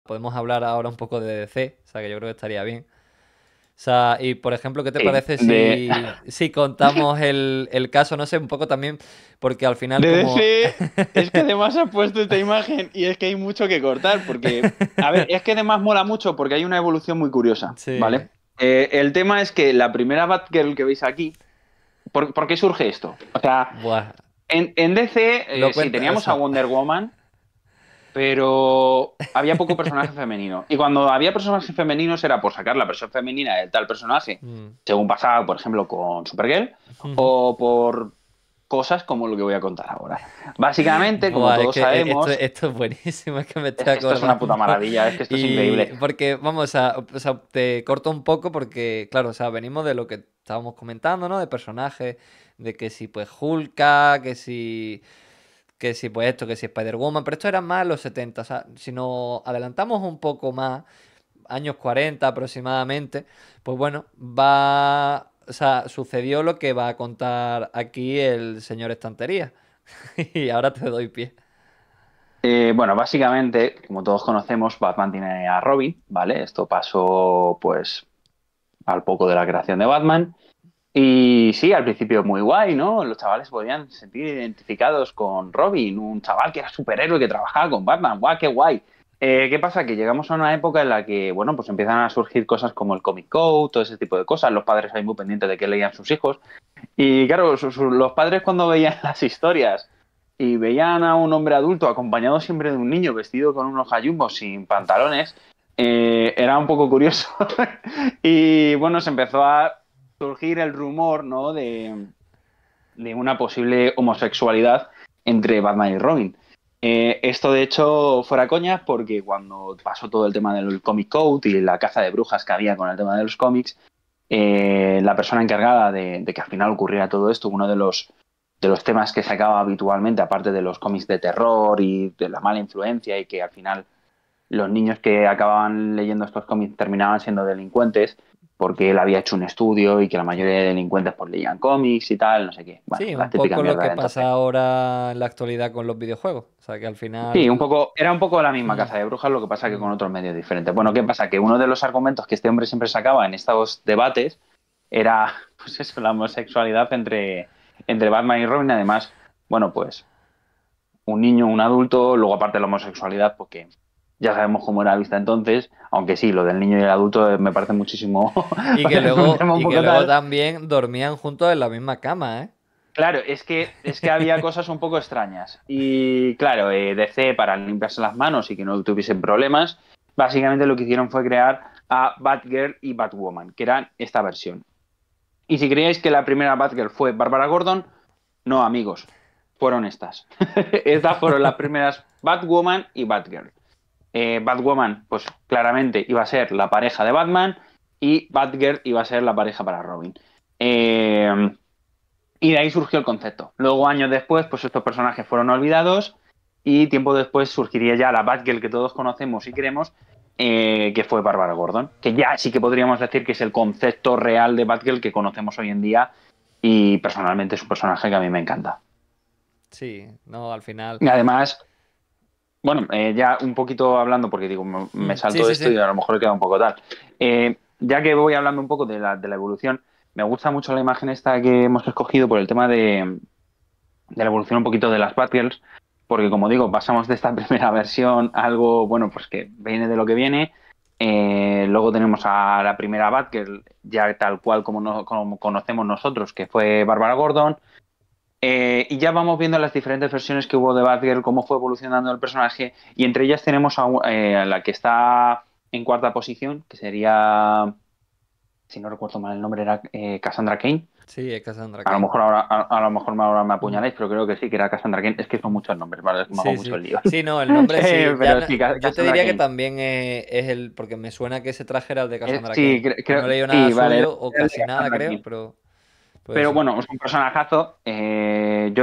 podemos hablar ahora un poco de DC, o sea, que yo creo que estaría bien. O sea, y por ejemplo, ¿qué te Sí, parece si contamos el caso? No sé, un poco también, porque al final de como... DC, es que además ha puesto esta imagen y es que hay mucho que cortar, porque, a ver, es que además mola mucho porque hay una evolución muy curiosa, Sí, ¿vale? El tema es que la primera Batgirl que veis aquí, ¿por qué surge esto? O sea, buah, en DC lo sí cuenta, o teníamos a sea, Wonder Woman, pero había poco personaje femenino. Y cuando había personajes femeninos era por sacar la versión femenina de tal personaje, mm, según pasaba, por ejemplo, con Supergirl, ujú. o por cosas como lo que voy a contar ahora. Básicamente, como Buah, es todos que sabemos, esto es buenísimo, es que me es estoy que esto es una puta acordando. maravilla, es que esto es Y increíble. porque, vamos, o sea, te corto un poco porque, claro, o sea, venimos de lo que estábamos comentando, ¿no? De personajes, de que si pues Hulka, que si pues esto, que si Spider-Woman, pero esto era más los 70, o sea, si nos adelantamos un poco más, años 40 aproximadamente, pues bueno, o sea, sucedió lo que va a contar aquí el señor Estantería. Y ahora te doy pie. Bueno, básicamente, como todos conocemos, Batman tiene a Robin, ¿vale? Esto pasó, pues, al poco de la creación de Batman. Y sí, al principio muy guay, ¿no? Los chavales se podían sentir identificados con Robin, un chaval que era superhéroe que trabajaba con Batman. ¡Guau, qué guay! ¿Qué pasa? Que llegamos a una época en la que, bueno, pues empiezan a surgir cosas como el Comic Code, todo ese tipo de cosas. Los padres ahí muy pendientes de qué leían sus hijos. Y claro, los padres cuando veían las historias y veían a un hombre adulto acompañado siempre de un niño vestido con unos gallumbos sin pantalones, era un poco curioso. Y bueno, se empezó a surgir el rumor, ¿no? De una posible homosexualidad entre Batman y Robin. Esto, de hecho, fuera coña, porque cuando pasó todo el tema del Comic Code y la caza de brujas que había con el tema de los cómics, la persona encargada de que al final ocurriera todo esto, uno de los temas que sacaba habitualmente, aparte de los cómics de terror y de la mala influencia y que al final los niños que acababan leyendo estos cómics terminaban siendo delincuentes porque él había hecho un estudio y que la mayoría de delincuentes pues leían cómics y tal, no sé qué. Bueno, Sí, la un típica poco lo mierda que de pasa entonces. ahora en la actualidad con los videojuegos. O sea, que al Sí, final... era un poco la misma Mm, caza de brujas, lo que pasa que mm, con otros medios diferentes. Bueno, ¿qué pasa? Que uno de los argumentos que este hombre siempre sacaba en estos debates era, pues eso, la homosexualidad entre Batman y Robin. Además, bueno, pues un niño, un adulto, luego aparte de la homosexualidad, porque ya sabemos cómo era vista entonces, aunque sí, lo del niño y el adulto me parece muchísimo, Y que parece un luego, tema un y que poco luego tal. también dormían juntos en la misma cama, ¿eh? Claro, es que había cosas un poco extrañas. Y claro, DC, para limpiarse las manos y que no tuviesen problemas, básicamente lo que hicieron fue crear a Batgirl y Batwoman, que eran esta versión. Y si creíais que la primera Batgirl fue Bárbara Gordon, no, amigos, fueron estas. Estas fueron las primeras Batwoman y Batgirl. Batwoman, pues claramente iba a ser la pareja de Batman y Batgirl iba a ser la pareja para Robin. Eh, y de ahí surgió el concepto. Luego, años después, pues estos personajes fueron olvidados y tiempo después surgiría ya la Batgirl que todos conocemos y queremos, que fue Bárbara Gordon, que ya sí que podríamos decir que es el concepto real de Batgirl que conocemos hoy en día y personalmente es un personaje que a mí me encanta. Sí, no, al final... Y además, bueno, ya un poquito hablando, porque digo, me Sí, salto sí, esto sí. y a lo mejor queda un poco tal. Ya que voy hablando un poco de la evolución, me gusta mucho la imagen esta que hemos escogido por el tema de la evolución un poquito de las Batgirls, porque como digo, pasamos de esta primera versión a algo, bueno, pues que viene de lo que viene. Luego tenemos a la primera Batgirl, ya tal cual como, como conocemos nosotros, que fue Bárbara Gordon. Y ya vamos viendo las diferentes versiones que hubo de Batgirl, cómo fue evolucionando el personaje, y entre ellas tenemos a la que está en cuarta posición, que sería, si no recuerdo mal el nombre, era Cassandra Cain. Sí, es Cassandra A lo Cain. mejor a lo mejor ahora me Mm, apuñaláis, pero creo que sí, que era Cassandra Cain. Es que son muchos nombres, ¿vale? Es que me hago sí, mucho sí. el lío. Sí, no, el nombre sí. Ya Pero sí, yo te Cassandra diría que Cain. también es el... Porque me suena que ese traje era el de Cassandra Sí, Cain. No he leído nada sí, vale, era suyo o el de casi nada, Cassandra creo, Cain. pero puede Pero ser. bueno, es un personajazo. Yo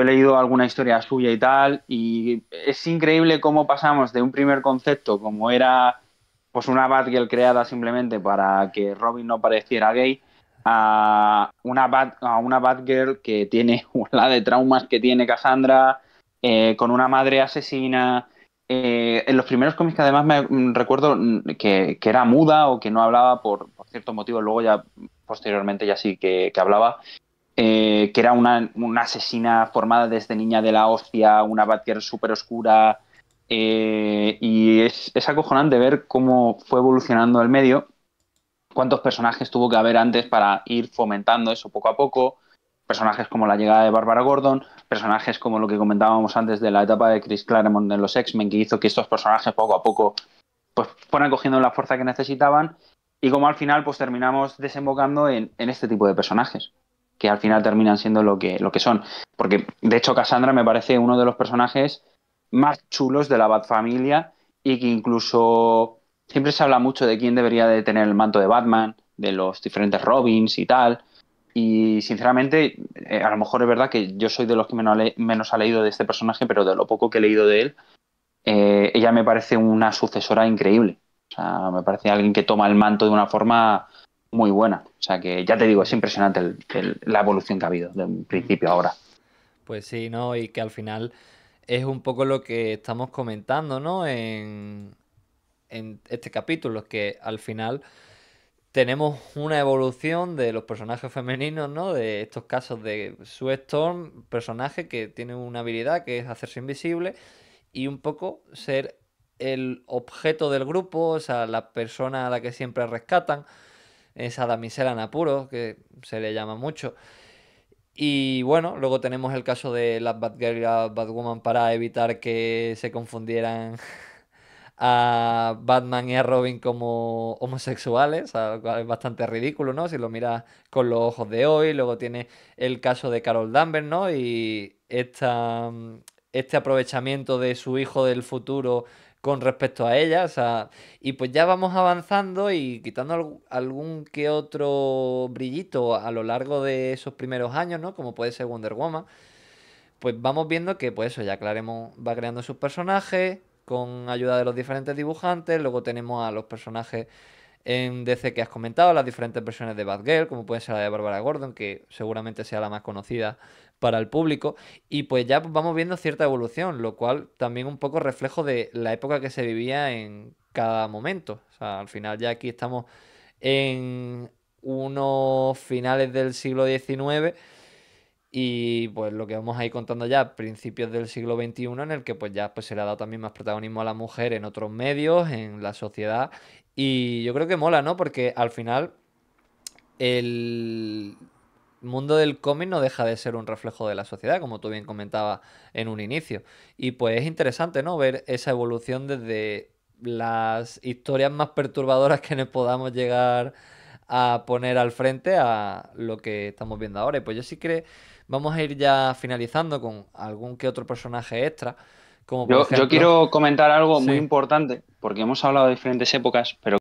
he leído alguna historia suya y tal, y es increíble cómo pasamos de un primer concepto, como era pues una Batgirl creada simplemente para que Robin no pareciera gay, a una Batgirl que tiene la de traumas que tiene Cassandra, con una madre asesina, En los primeros cómics que además recuerdo que era muda o que no hablaba por ciertos motivos, luego ya posteriormente ya sí que hablaba, que era una asesina formada desde niña de la hostia, una Batgirl súper oscura, y es acojonante ver cómo fue evolucionando el medio, cuántos personajes tuvo que haber antes para ir fomentando eso poco a poco, personajes como la llegada de Bárbara Gordon, personajes como lo que comentábamos antes de la etapa de Chris Claremont en los X-Men, que hizo que estos personajes poco a poco pues fueran cogiendo la fuerza que necesitaban, y como al final pues terminamos desembocando en este tipo de personajes, que al final terminan siendo lo que son. Porque de hecho Cassandra me parece uno de los personajes más chulos de la Bat familia, y que incluso siempre se habla mucho de quién debería de tener el manto de Batman, de los diferentes Robins y tal. Y sinceramente, a lo mejor es verdad que yo soy de los que menos ha leído de este personaje, pero de lo poco que he leído de él, ella me parece una sucesora increíble. O sea, me parece alguien que toma el manto de una forma muy buena. O sea, que ya te digo, es impresionante la evolución que ha habido de un principio a ahora. Pues sí, ¿no? Y que al final es un poco lo que estamos comentando, ¿no? En este capítulo, que al final tenemos una evolución de los personajes femeninos, ¿no? De estos casos de Sue Storm, personaje que tiene una habilidad que es hacerse invisible y un poco ser el objeto del grupo, o sea, la persona a la que siempre rescatan, esa damisela en apuros, que se le llama mucho. Y bueno, luego tenemos el caso de las Batgirl y la Batwoman para evitar que se confundieran a Batman y a Robin como homosexuales, lo cual es bastante ridículo, ¿no? Si lo miras con los ojos de hoy. Luego tiene el caso de Carol Danvers, ¿no? Y este aprovechamiento de su hijo del futuro con respecto a ella, o sea, y pues ya vamos avanzando y quitando algún que otro brillito a lo largo de esos primeros años, ¿no? Como puede ser Wonder Woman, pues vamos viendo que, pues eso, ya Claremont va creando sus personajes con ayuda de los diferentes dibujantes. Luego tenemos a los personajes en DC que has comentado, las diferentes versiones de Batgirl, como puede ser la de Barbara Gordon, que seguramente sea la más conocida para el público. Y pues ya vamos viendo cierta evolución, lo cual también un poco reflejo de la época que se vivía en cada momento. O sea, al final ya aquí estamos en unos finales del siglo XIX y pues lo que vamos a ir contando ya, principios del siglo XXI, en el que pues ya pues se le ha dado también más protagonismo a la mujer en otros medios, en la sociedad. Y yo creo que mola, ¿no? Porque al final el mundo del cómic no deja de ser un reflejo de la sociedad, como tú bien comentabas en un inicio. Y pues es interesante, ¿no? Ver esa evolución desde las historias más perturbadoras que nos podamos llegar a poner al frente a lo que estamos viendo ahora. Y pues yo sí que vamos a ir ya finalizando con algún que otro personaje extra, como por Yo ejemplo... quiero comentar algo muy Sí. importante, porque hemos hablado de diferentes épocas, pero